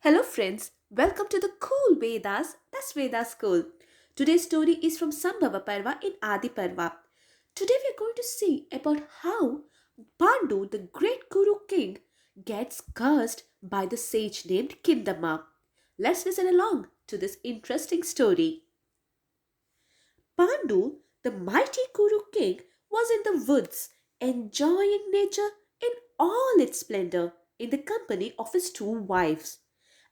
Hello friends, welcome to the cool Vedas, that's Vedas School. Today's story is from Sambhava Parva in Adi Parva. Today we are going to see about how Pandu, the great Guru king, gets cursed by the sage named Kindama. Let's listen along to this interesting story. Pandu, the mighty Kuru king, was in the woods, enjoying nature in all its splendor in the company of his two wives.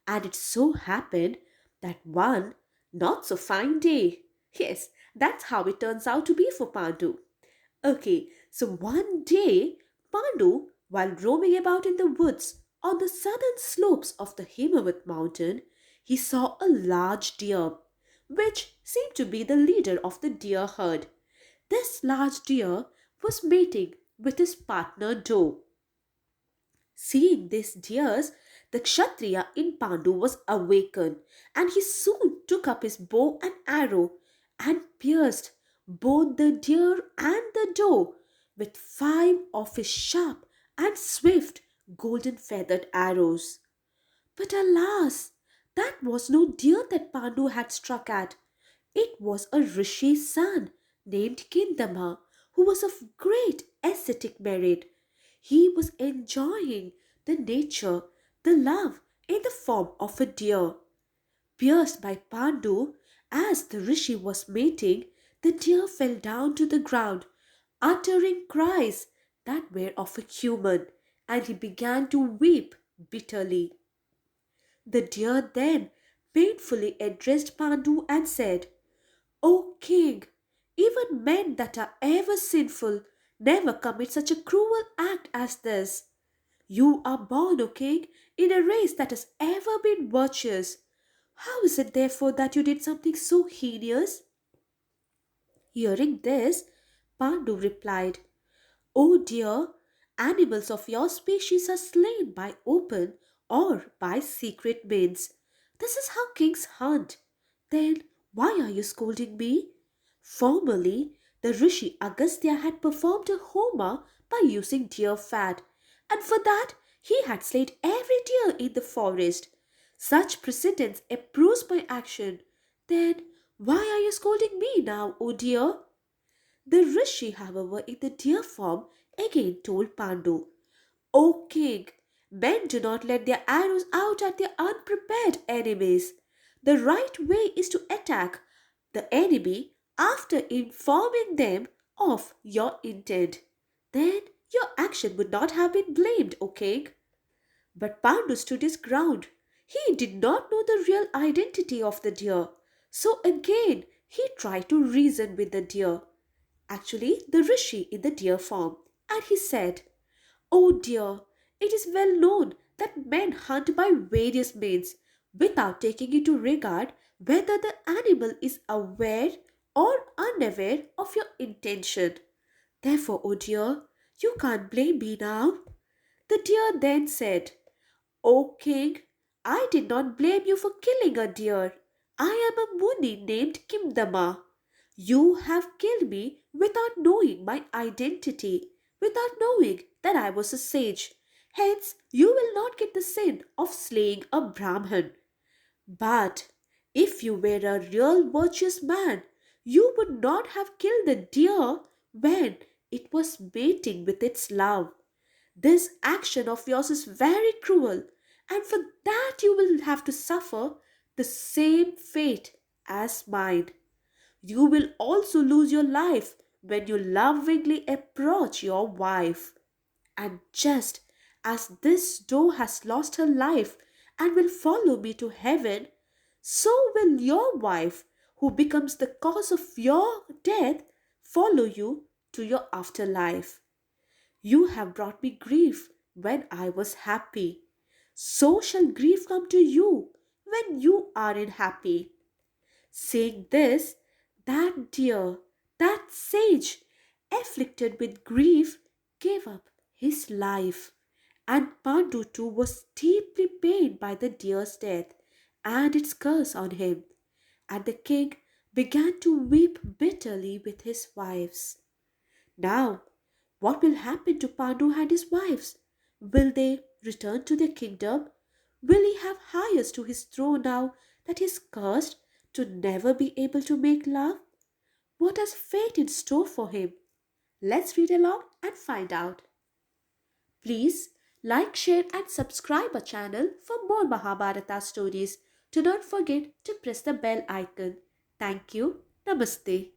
And it so happened that one not so fine day. Yes, that's how it turns out to be for Pandu. Okay, so one day, Pandu, while roaming about in the woods on the southern slopes of the Himavat mountain, he saw a large deer, which seemed to be the leader of the deer herd. This large deer was mating with his partner doe. Seeing these deers, the Kshatriya in Pandu was awakened, and he soon took up his bow and arrow and pierced both the deer and the doe with five of his sharp and swift golden feathered arrows. But alas, that was no deer that Pandu had struck at. It was a rishi's son named Kindama, who was of great ascetic merit. He was enjoying the nature, the love in the form of a deer. Pierced by Pandu, as the rishi was mating, the deer fell down to the ground, uttering cries that were of a human, and he began to weep bitterly. The deer then painfully addressed Pandu and said, O king, even men that are ever sinful never commit such a cruel act as this. You are born, O king, in a race that has ever been virtuous. How is it therefore that you did something so heinous? Hearing this, Pandu replied, Oh dear, animals of your species are slain by open or by secret means. This is how kings hunt. Then why are you scolding me? Formerly, the rishi Agastya had performed a homa by using deer fat, and for that he had slain every deer in the forest. Such precedence approves my action. Then why are you scolding me now, O dear? The rishi, however, in the deer form, again told Pandu, O king, men do not let their arrows out at their unprepared enemies. The right way is to attack the enemy after informing them of your intent. Then your action would not have been blamed, O king. But Pandu stood his ground. He did not know the real identity of the deer. So again he tried to reason with the deer, actually the rishi in the deer form, and he said, Oh dear, it is well known that men hunt by various means without taking into regard whether the animal is aware or unaware of your intention. Therefore, oh dear, you can't blame me now. The deer then said, O king, I did not blame you for killing a deer. I am a Muni named Kimdama. You have killed me without knowing my identity, without knowing that I was a sage. Hence, you will not get the sin of slaying a Brahman. But if you were a real virtuous man, you would not have killed the deer when it was mating with its love. This action of yours is very cruel, and for that you will have to suffer the same fate as mine. You will also lose your life when you lovingly approach your wife. And just as this doe has lost her life and will follow me to heaven, so will your wife, who becomes the cause of your death, follow you to your afterlife. You have brought me grief when I was happy. So shall grief come to you when you are unhappy. Saying this, that dear, that sage, afflicted with grief, gave up his life. And Pandu too was deeply pained by the deer's death and its curse on him. And the king began to weep bitterly with his wives. Now, what will happen to Pandu and his wives? Will they return to their kingdom? Will he have heirs to his throne now that he is cursed to never be able to make love? What has fate in store for him? Let's read along and find out. Please like, share, and subscribe our channel for more Mahabharata stories. Do not forget to press the bell icon. Thank you. Namaste.